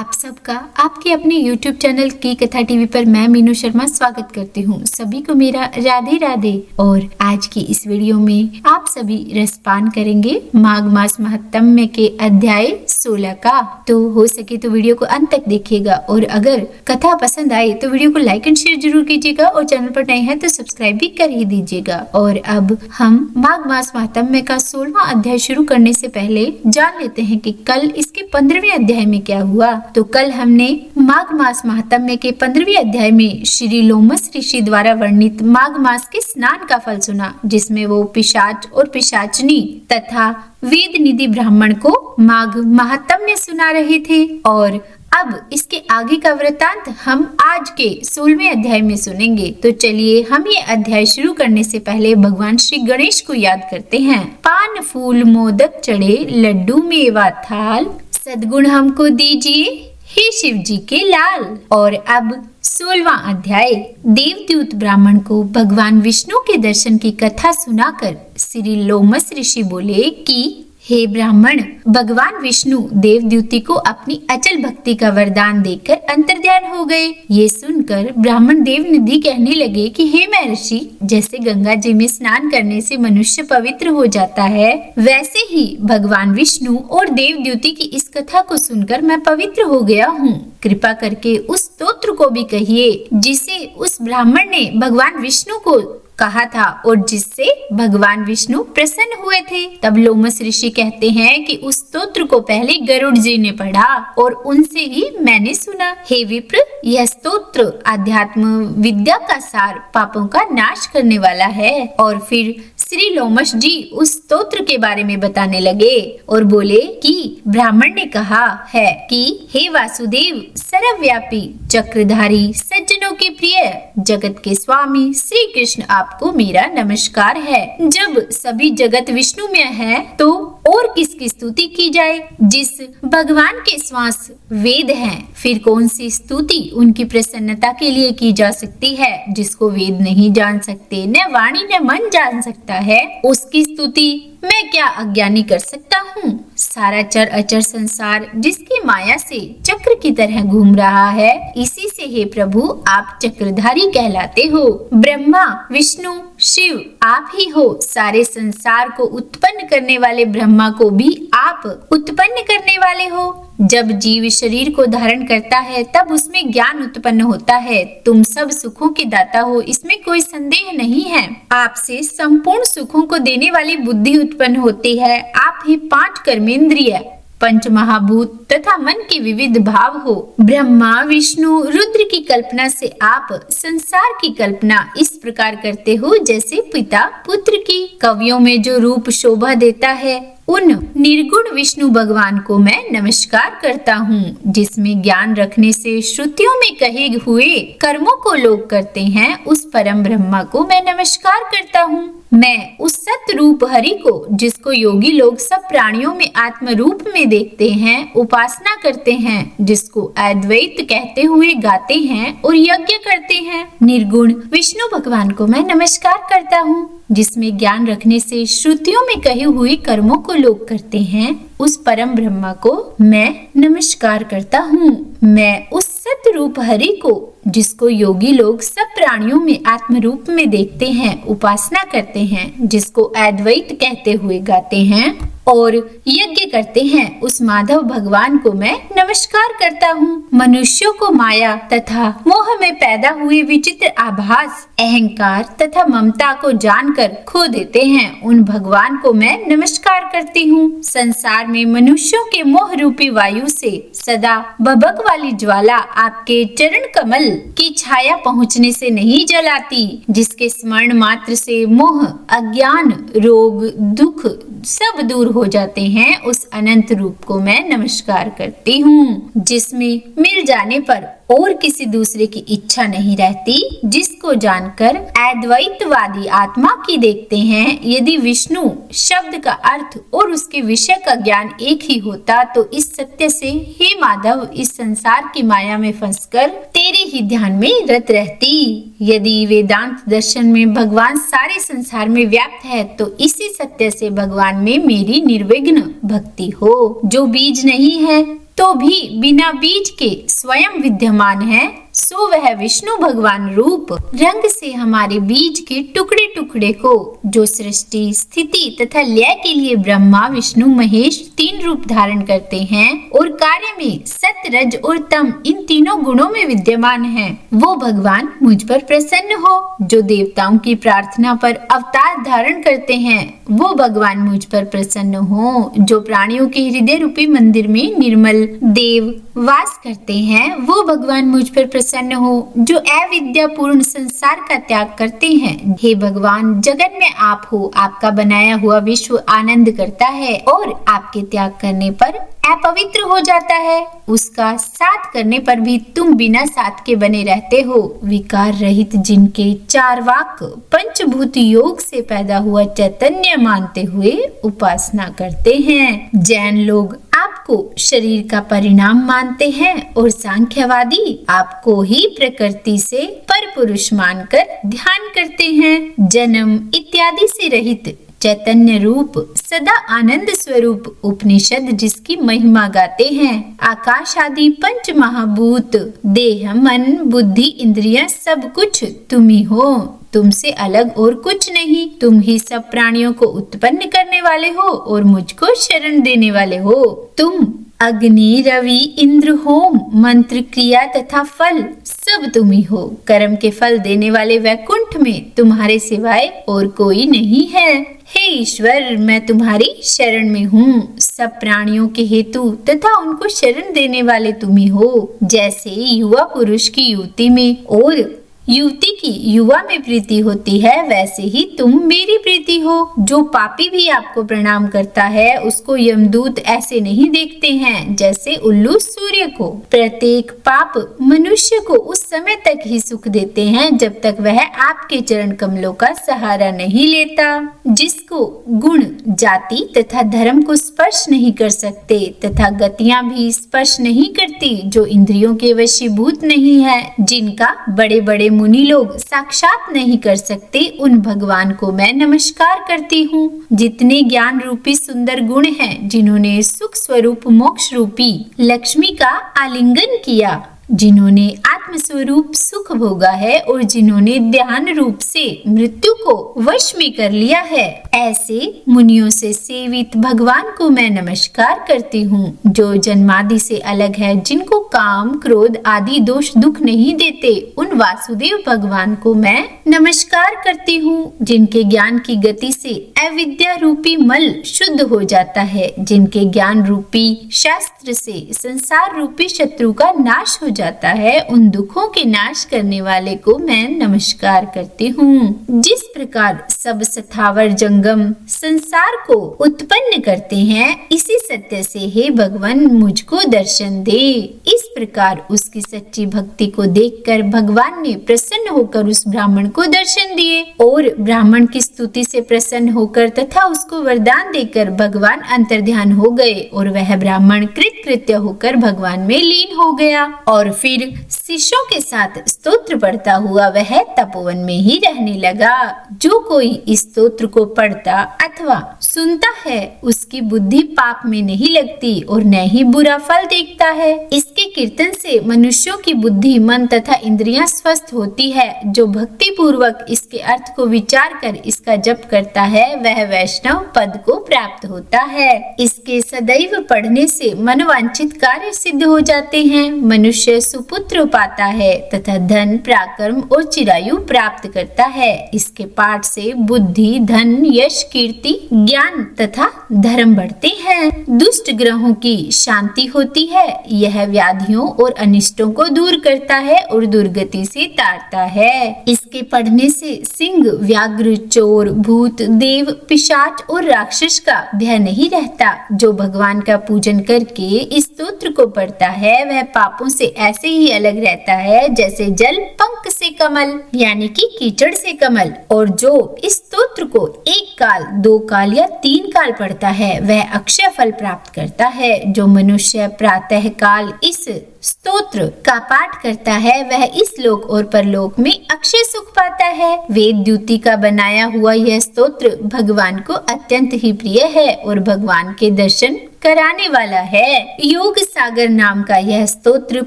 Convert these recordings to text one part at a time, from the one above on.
आप सबका आपके अपने YouTube चैनल की कथा टीवी पर मैं मीनू शर्मा स्वागत करती हूँ। सभी को मेरा राधे राधे। और आज की इस वीडियो में आप सभी रसपान करेंगे माघ मास महात्म्य के अध्याय 16 का। तो हो सके तो वीडियो को अंत तक देखिएगा और अगर कथा पसंद आए तो वीडियो को लाइक एंड शेयर जरूर कीजिएगा और चैनल पर नए हैं तो सब्सक्राइब भी कर ही दीजिएगा। और अब हम माघ मास महात्म्य का 16वां अध्याय शुरू करने से पहले जान लेते हैं कि कल इसके 15वें अध्याय में क्या हुआ। तो कल हमने माघ मास महात्म्य के 15वें अध्याय में श्री लोमस ऋषि द्वारा वर्णित माघ मास के स्नान का फल सुना, जिसमें वो पिशाच और पिशाचनी तथा वेद निधि ब्राह्मण को माघ महात्म्य सुना रहे थे। और अब इसके आगे का वृतांत हम आज के 16वें अध्याय में सुनेंगे। तो चलिए हम ये अध्याय शुरू करने से पहले भगवान श्री गणेश को याद करते हैं। पान फूल मोदक चढ़े, लड्डू मेवा थाल, सद्गुण हमको दीजिए हे शिव जी के लाल। और अब 16वां अध्याय। देवदूत ब्राह्मण को भगवान विष्णु के दर्शन की कथा सुनाकर श्री लोमस ऋषि बोले कि हे ब्राह्मण, भगवान विष्णु देवद्यूति को अपनी अचल भक्ति का वरदान देकर अंतर्ध्यान हो गए। ये सुनकर ब्राह्मण देवनिधि कहने लगे कि हे महर्षि, जैसे गंगा जी में स्नान करने से मनुष्य पवित्र हो जाता है, वैसे ही भगवान विष्णु और देवद्यूति की इस कथा को सुनकर मैं पवित्र हो गया हूँ। कृपा करके उस स्तोत्र को भी कहिए जिसे उस ब्राह्मण ने भगवान विष्णु को कहा था और जिससे भगवान विष्णु प्रसन्न हुए थे। तब लोमस ऋषि कहते हैं कि उस स्तोत्र को पहले गरुड़ जी ने पढ़ा और उनसे ही मैंने सुना। हे विप्र, यह स्तोत्र आध्यात्म विद्या का सार, पापों का नाश करने वाला है। और फिर श्री लोमस जी उस स्तोत्र के बारे में बताने लगे और बोले कि ब्राह्मण ने कहा है कि हे वासुदेव, सर्वव्यापी, चक्रधारी, सज्जनों के प्रिय, जगत के स्वामी श्री कृष्ण, आपको मेरा नमस्कार है। जब सभी जगत विष्णु में है तो और किसकी स्तुति की जाए। जिस भगवान के श्वास वेद हैं, फिर कौन सी स्तुति उनकी प्रसन्नता के लिए की जा सकती है। जिसको वेद नहीं जान सकते, न वाणी न मन जान सकता है, उसकी स्तुति मैं क्या अज्ञानी कर सकता हूँ। सारा चर अचर संसार जिसकी माया से चक्र की तरह घूम रहा है, इसी से हे प्रभु आप चक्रधारी कहलाते हो। ब्रह्मा विष्णु शिव आप ही हो। सारे संसार को उत्पन्न करने वाले ब्रह्मा को भी आप उत्पन्न करने वाले हो। जब जीव शरीर को धारण करता है तब उसमें ज्ञान उत्पन्न होता है। तुम सब सुखों के दाता हो, इसमें कोई संदेह नहीं है। आपसे संपूर्ण सुखों को देने वाली बुद्धि उत्पन्न होती है। आप ही 5 कर्मेंद्रिय, पंच महाभूत तथा मन के विविध भाव हो। ब्रह्मा विष्णु रुद्र की कल्पना से आप संसार की कल्पना इस प्रकार करते हो जैसे पिता पुत्र की। कवियों में जो रूप शोभा देता है, उन निर्गुण विष्णु भगवान को मैं नमस्कार करता हूँ। जिसमें ज्ञान रखने से श्रुतियों में कहे हुए कर्मों को लोग करते हैं, उस परम ब्रह्मा को मैं नमस्कार करता हूँ। मैं उस सत रूप हरि को, जिसको योगी लोग सब प्राणियों में आत्म रूप में देखते हैं, उपासना करते हैं, जिसको अद्वैत कहते हुए गाते हैं और यज्ञ करते हैं, निर्गुण विष्णु भगवान को मैं नमस्कार करता हूँ। जिसमें ज्ञान रखने से श्रुतियों में कहे हुए कर्मों को लोग करते हैं, उस परम ब्रह्मा को मैं नमस्कार करता हूँ। मैं उस सत रूप हरि को, जिसको योगी लोग सब प्राणियों में आत्म रूप में देखते हैं, उपासना करते हैं, जिसको अद्वैत कहते हुए गाते हैं और यज्ञ करते हैं, उस माधव भगवान को मैं नमस्कार करता हूँ। मनुष्यों को माया तथा मोह में पैदा हुए विचित्र आभास, अहंकार तथा ममता को जानकर खो देते हैं, उन भगवान को मैं नमस्कार करती हूँ। संसार में मनुष्यों के मोह रूपी वायु से सदा भभक वाली ज्वाला आपके चरण कमल की छाया पहुँचने से नहीं जलाती। जिसके स्मरण मात्र से मोह, अज्ञान, रोग, दुख सब दूर हो जाते हैं, उस अनंत रूप को मैं नमस्कार करती हूँ। जिसमें मिल जाने पर और किसी दूसरे की इच्छा नहीं रहती, जिसको जानकर अद्वैतवादी आत्मा की देखते हैं। यदि विष्णु शब्द का अर्थ और उसके विषय का ज्ञान एक ही होता तो इस सत्य से हे माधव इस संसार की माया में फंसकर तेरे ही ध्यान में रत रहती। यदि वेदांत दर्शन में भगवान सारे संसार में व्याप्त है तो इसी सत्य से भगवान में मेरी निर्विघ्न भक्ति हो। जो बीज नहीं है तो भी बिना बीज के स्वयं विद्यमान है, सो वह विष्णु भगवान रूप रंग से हमारे बीज के टुकड़े टुकड़े को, जो सृष्टि स्थिति तथा लय के लिए ब्रह्मा विष्णु महेश 3 रूप धारण करते हैं और कार्य में सत रज और तम इन तीनों गुणों में विद्यमान है, वो भगवान मुझ पर प्रसन्न हो। जो देवताओं की प्रार्थना पर अवतार धारण करते हैं, वो भगवान मुझ पर प्रसन्न हो। जो प्राणियों के हृदय रूपी मंदिर में निर्मल देव वास करते हैं, वो भगवान मुझ पर प्रसन्न हो। जो अविद्या पूर्ण संसार का त्याग करते हैं, हे भगवान जगत में आप हो, आपका बनाया हुआ विश्व आनंद करता है और आपके त्याग करने पर अपवित्र हो जाता है। उसका साथ करने पर भी तुम बिना साथ के बने रहते हो। विकार रहित जिनके 4 वाक पंचभूत योग से पैदा हुआ चैतन्य मानते हुए उपासना करते हैं। जैन लोग आपको शरीर का परिणाम मानते हैं और सांख्यवादी आपको ही प्रकृति से पर पुरुष मानकर ध्यान करते हैं। जन्म इत्यादि से रहित चैतन्य रूप सदा आनंद स्वरूप उपनिषद जिसकी महिमा गाते हैं। आकाश आदि पंच महाभूत देह मन बुद्धि इंद्रियां सब कुछ तुम ही हो, तुमसे अलग और कुछ नहीं। तुम ही सब प्राणियों को उत्पन्न करने वाले हो और मुझको शरण देने वाले हो। तुम अग्नि रवि इंद्र होम मंत्र क्रिया तथा फल सब तुम ही हो। कर्म के फल देने वाले वैकुंठ में तुम्हारे सिवाय और कोई नहीं है। हे ईश्वर, मैं तुम्हारी शरण में हूँ। सब प्राणियों के हेतु तथा उनको शरण देने वाले तुम ही हो। जैसे युवा पुरुष की युवती में और युवती की युवा में प्रीति होती है, वैसे ही तुम मेरी प्रीति हो। जो पापी भी आपको प्रणाम करता है, उसको यमदूत ऐसे नहीं देखते हैं जैसे उल्लू सूर्य को। प्रत्येक पाप मनुष्य को उस समय तक ही सुख देते हैं जब तक वह आपके चरण कमलों का सहारा नहीं लेता। जिसको गुण जाति तथा धर्म को स्पर्श नहीं कर सकते तथा गतियां भी स्पर्श नहीं करती, जो इंद्रियों के वशीभूत नहीं है, जिनका बड़े बड़े मुनि लोग साक्षात नहीं कर सकते, उन भगवान को मैं नमस्कार करती हूँ। जितने ज्ञान रूपी सुंदर गुण हैं, जिन्होंने सुख स्वरूप मोक्ष रूपी लक्ष्मी का आलिंगन किया, जिन्होंने आत्म स्वरूप सुख भोगा है और जिन्होंने ध्यान रूप से मृत्यु को वश में कर लिया है, ऐसे मुनियों से सेवित भगवान को मैं नमस्कार करती हूँ। जो जन्मादि से अलग है, जिनको काम क्रोध आदि दोष दुख नहीं देते, उन वासुदेव भगवान को मैं नमस्कार करती हूँ। जिनके ज्ञान की गति से अविद्या रूपी मल शुद्ध हो जाता है, जिनके ज्ञान रूपी शास्त्र से संसार रूपी शत्रु का नाश हो जाता है, उन दुखों के नाश करने वाले को मैं नमस्कार करती हूँ। जिस प्रकार सब स्थावर जंगम संसार को उत्पन्न करते हैं, इसी सत्य से हे भगवान मुझको दर्शन दे। इस प्रकार उसकी सच्ची भक्ति को देखकर भगवान ने प्रसन्न होकर उस ब्राह्मण को दर्शन दिए और ब्राह्मण की स्तुति से प्रसन्न होकर तथा उसको वरदान देकर भगवान अंतर्ध्यान हो गए और वह ब्राह्मण कृतकृत्य होकर भगवान में लीन हो गया और फिर शिष्यों के साथ स्तोत्र पढ़ता हुआ वह तपोवन में ही रहने लगा। जो कोई इस स्तोत्र को पढ़ता अथवा सुनता है, उसकी बुद्धि पाप में नहीं लगती और न ही बुरा फल देखता है। इसके कीर्तन से मनुष्यों की बुद्धि मन तथा इंद्रियां स्वस्थ होती है। जो भक्ति पूर्वक इसके अर्थ को विचार कर इसका जप करता है, वह वैष्णव पद को प्राप्त होता है। इसके सदैव पढ़ने से मनोवांछित कार्य सिद्ध हो जाते हैं। मनुष्य सुपुत्र पाता है तथा धन पराक्रम और चिरायु प्राप्त करता है। इसके पाठ से बुद्धि धन यश कीर्ति ज्ञान तथा धर्म बढ़ते हैं। दुष्ट ग्रहों की शांति होती है। यह व्याधियों और अनिष्टों को दूर करता है और दुर्गति से तारता है। इसके पढ़ने से सिंह व्याघ्र चोर भूत देव पिशाच और राक्षस का भय नहीं रहता। जो भगवान का पूजन करके इस स्तोत्र को पढ़ता है, वह पापों से ऐसे ही अलग रहता है जैसे जल पंख से कमल यानी कि कीचड़ से कमल। और जो इस स्तोत्र को 1 काल 2 काल या 3 काल पढ़ता है, वह अक्षय फल प्राप्त करता है। जो मनुष्य प्रातः काल इस स्तोत्र का पाठ करता है, वह इस लोक और परलोक में अक्षय सुख पाता है। वेद द्युति का बनाया हुआ यह स्तोत्र भगवान को अत्यंत ही प्रिय है और भगवान के दर्शन कराने वाला है। योग सागर नाम का यह स्तोत्र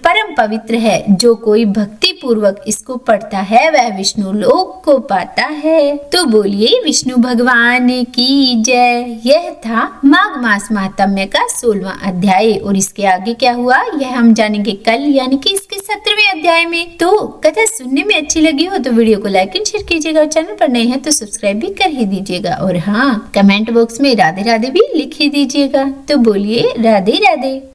परम पवित्र है। जो कोई भक्ति पूर्वक इसको पढ़ता है वह विष्णु लोक को पाता है। तो बोलिए विष्णु भगवान की जय। यह था माघ मास महात्म्य का 16वां अध्याय और इसके आगे क्या हुआ यह हम जानेंगे कल, यानी कि इसके 17वें अध्याय में। तो कथा सुनने में अच्छी लगी हो तो वीडियो को लाइक एंड शेयर कीजिएगा और चैनल पर नए हैं तो सब्सक्राइब भी कर ही दीजिएगा। और हाँ, कमेंट बॉक्स में राधे राधे भी लिख ही दीजिएगा। तो बोलिए राधे राधे।